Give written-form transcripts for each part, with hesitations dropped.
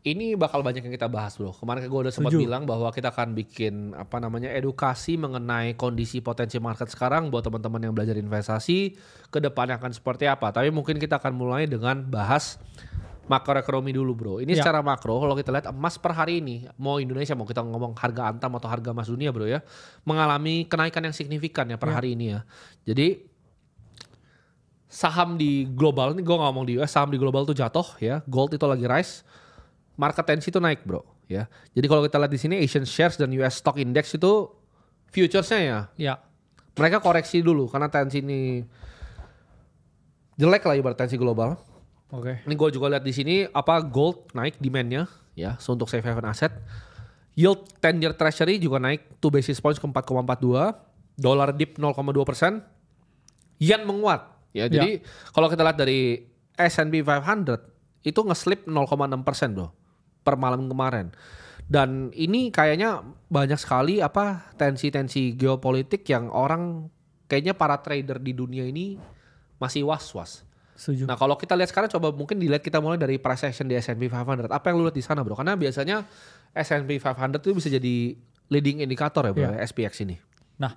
Ini bakal banyak yang kita bahas bro. Kemarin gue udah sempat Setuju. bilang bahwa kita akan bikin edukasi mengenai kondisi potensi market sekarang buat teman-teman yang belajar investasi ke depannya akan seperti apa. Tapi mungkin kita akan mulai dengan bahas makroekonomi dulu bro. Ini Ya. secara makro kalau kita lihat emas per hari ini, mau Indonesia mau kita ngomong harga Antam atau harga emas dunia bro ya, mengalami kenaikan yang signifikan ya per hari ini ya. Jadi saham di global, ini gue ngomong di US, saham di global tuh jatuh ya, gold itu lagi rise, market tensi itu naik bro ya. Jadi kalau kita lihat di sini Asian shares dan US stock index itu futuresnya ya, Ya. mereka koreksi dulu karena tensi ini jelek lah ibarat tensi global. Oke. Ini gue juga lihat di sini gold naik demandnya ya, so untuk safe haven asset. Yield 10 year treasury juga naik 2 basis points ke 4,42, dolar dip 0,2%, yen menguat ya. Jadi kalau kita lihat dari S&P 500 itu nge-slip 0,6% bro per malam kemarin. Dan ini kayaknya banyak sekali tensi-tensi geopolitik yang orang kayaknya para trader di dunia ini masih was-was. Setuju. Nah kalau kita lihat sekarang coba mungkin dilihat kita mulai dari price action di S&P 500. Apa yang lu lihat di sana bro? Karena biasanya S&P 500 itu bisa jadi leading indikator ya bro, SPX ini. Nah,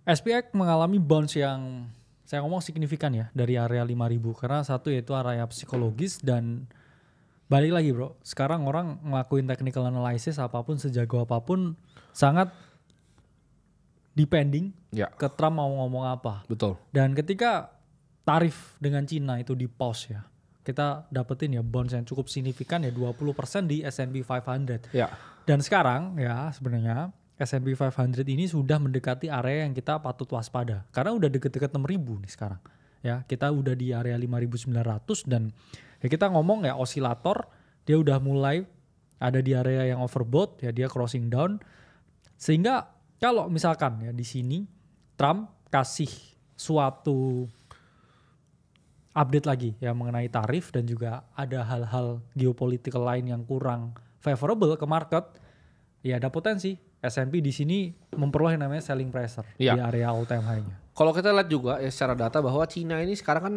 SPX mengalami bounce yang saya ngomong signifikan ya dari area 5.000 karena satu yaitu area psikologis dan balik lagi bro. Sekarang orang ngelakuin technical analysis apapun sejago apapun sangat depending ke Trump mau ngomong apa. Betul. Dan ketika tarif dengan Cina itu di pause ya, kita dapetin ya bounce yang cukup signifikan ya 20% di S&P 500. Ya. Dan sekarang ya sebenarnya S&P 500 ini sudah mendekati area yang kita patut waspada. Karena udah deket-deket 6.000 nih sekarang. Ya, kita udah di area 5.900 dan ya kita ngomong ya osilator, dia udah mulai ada di area yang overbought ya, dia crossing down. Sehingga kalau misalkan ya di sini Trump kasih suatu update lagi ya mengenai tarif dan juga ada hal-hal geopolitikal lain yang kurang favorable ke market, ya ada potensi S&P di sini memperoleh namanya selling pressure di area all time high-nya. Kalau kita lihat juga ya secara data bahwa Cina ini sekarang kan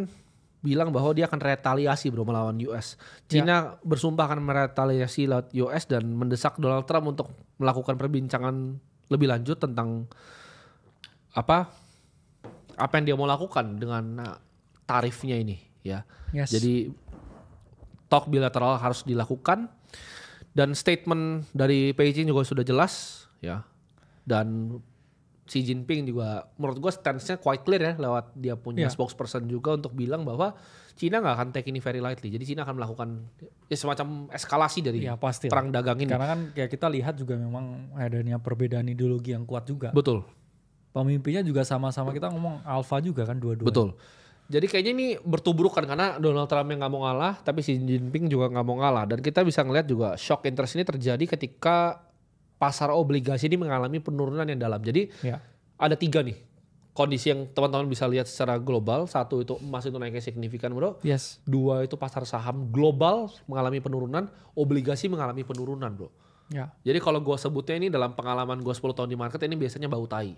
bilang bahwa dia akan retaliasi bro melawan US. Cina bersumpah akan meretaliasi lawan US dan mendesak Donald Trump untuk melakukan perbincangan lebih lanjut tentang apa yang dia mau lakukan dengan tarifnya ini ya. Yes. Jadi talk bilateral harus dilakukan dan statement dari Beijing juga sudah jelas ya. Dan Xi Jinping juga menurut gue stance-nya quite clear ya lewat dia punya spokesperson juga untuk bilang bahwa Cina nggak akan take ini very lightly. Jadi Cina akan melakukan ya semacam eskalasi dari perang dagang ini. Karena kan kayak kita lihat juga memang adanya perbedaan ideologi yang kuat juga. Betul. Pemimpinnya juga sama-sama kita ngomong alpha juga kan dua-duanya. Betul. Jadi kayaknya ini bertuburukan karena Donald Trump yang nggak mau ngalah, tapi Xi Jinping juga nggak mau ngalah. Dan kita bisa ngelihat juga shock interest ini terjadi ketika pasar obligasi ini mengalami penurunan yang dalam. Jadi ada 3 nih kondisi yang teman-teman bisa lihat secara global. 1 itu emas itu naiknya signifikan bro. 2 itu pasar saham global mengalami penurunan, obligasi mengalami penurunan bro. Jadi kalau gue sebutnya ini dalam pengalaman gue 10 tahun di market ini biasanya bau tai.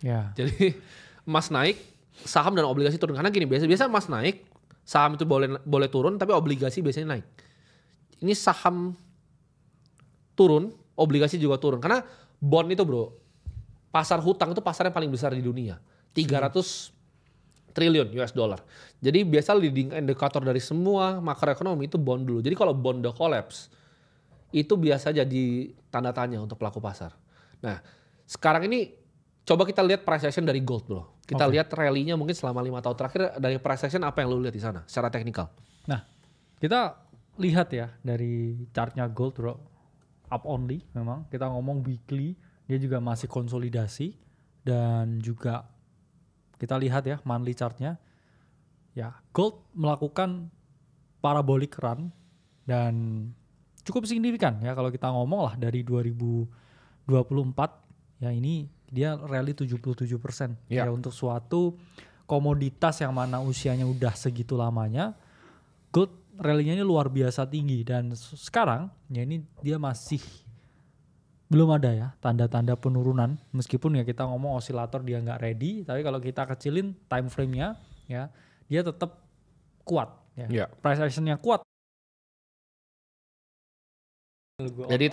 Jadi emas naik, saham dan obligasi turun. Karena gini, biasa emas naik, saham itu boleh turun, tapi obligasi biasanya naik. Ini saham turun, obligasi juga turun. Karena bond itu bro, pasar hutang itu pasar yang paling besar di dunia. 300 triliun US dollar. Jadi biasa leading indicator dari semua makroekonomi itu bond dulu. Jadi kalau bond udah collapse, itu biasa jadi tanda tanya untuk pelaku pasar. Nah, sekarang ini coba kita lihat price action dari gold bro. Kita lihat rally-nya mungkin selama 5 tahun terakhir dari price action apa yang lu lihat di sana secara teknikal. Nah, kita lihat ya dari chartnya gold bro, up only memang. Kita ngomong weekly, dia juga masih konsolidasi dan juga kita lihat ya monthly chartnya. Ya, gold melakukan parabolic run dan cukup signifikan ya kalau kita ngomong lah dari 2024 ya ini dia rally 77% ya untuk suatu komoditas yang mana usianya udah segitu lamanya. Gold rally-nya ini luar biasa tinggi dan sekarang ya ini dia masih belum ada ya tanda-tanda penurunan meskipun ya kita ngomong osilator dia nggak ready, tapi kalau kita kecilin time frame-nya ya dia tetap kuat ya. Price action-nya kuat Jadi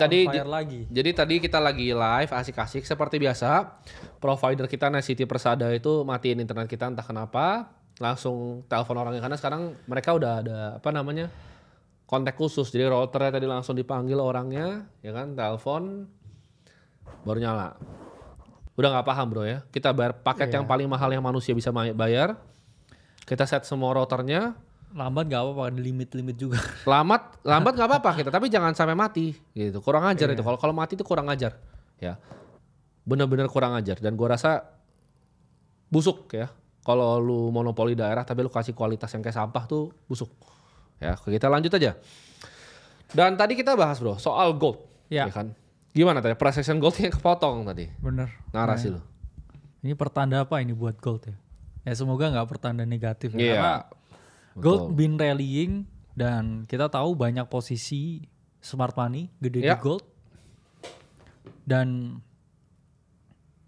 tadi kita lagi live asik-asik seperti biasa. Provider kita City Persada itu matiin internet kita entah kenapa. Langsung telepon orangnya karena sekarang mereka udah ada kontak khusus. Jadi routernya tadi langsung dipanggil orangnya, ya kan, telepon baru nyala. Udah nggak paham bro ya. Kita bayar paket yang paling mahal yang manusia bisa bayar. Kita set semua routernya. Lambat nggak apa-apa, ada limit juga. Lambat nggak apa-apa kita, tapi jangan sampai mati gitu. Kurang ajar itu. Kalau mati itu kurang ajar, ya. Bener-bener kurang ajar. Dan gua rasa busuk ya. Kalau lu monopoli daerah tapi lu kasih kualitas yang kayak sampah tuh busuk. Ya, kita lanjut aja. Dan tadi kita bahas bro soal gold, ya kan? Gimana tadi price action gold yang kepotong tadi? Bener. Narasi lu. Ini pertanda apa ini buat gold ya? Ya semoga nggak pertanda negatif. Iya. Karena gold been rallying dan kita tahu banyak posisi smart money gede di gold. Dan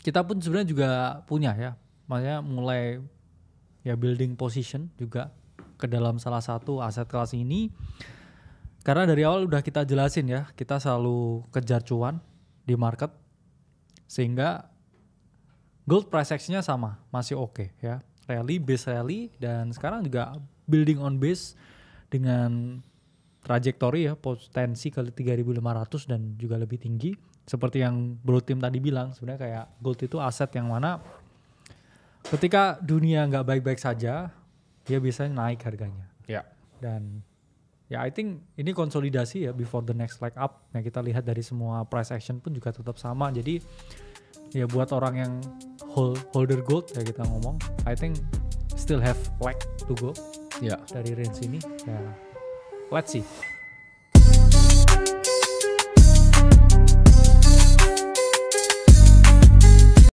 kita pun sebenarnya juga punya ya. Makanya mulai ya building position juga ke dalam salah satu aset kelas ini. Karena dari awal udah kita jelasin ya, kita selalu kejar cuan di market. Sehingga gold price action-nya sama, masih oke ya. Base rally dan sekarang juga building on base dengan trajektori ya, potensi ke 3.500 dan juga lebih tinggi. Seperti yang Bro Tim tadi bilang, sebenarnya kayak gold itu aset yang mana ketika dunia nggak baik-baik saja, dia biasanya naik harganya. Ya. Dan ya I think ini konsolidasi ya before the next leg up. Nah kita lihat dari semua price action pun juga tetap sama. Jadi ya buat orang yang holder gold ya kita ngomong, I think still have leg to go. Ya. Dari range ini. Ya let's see.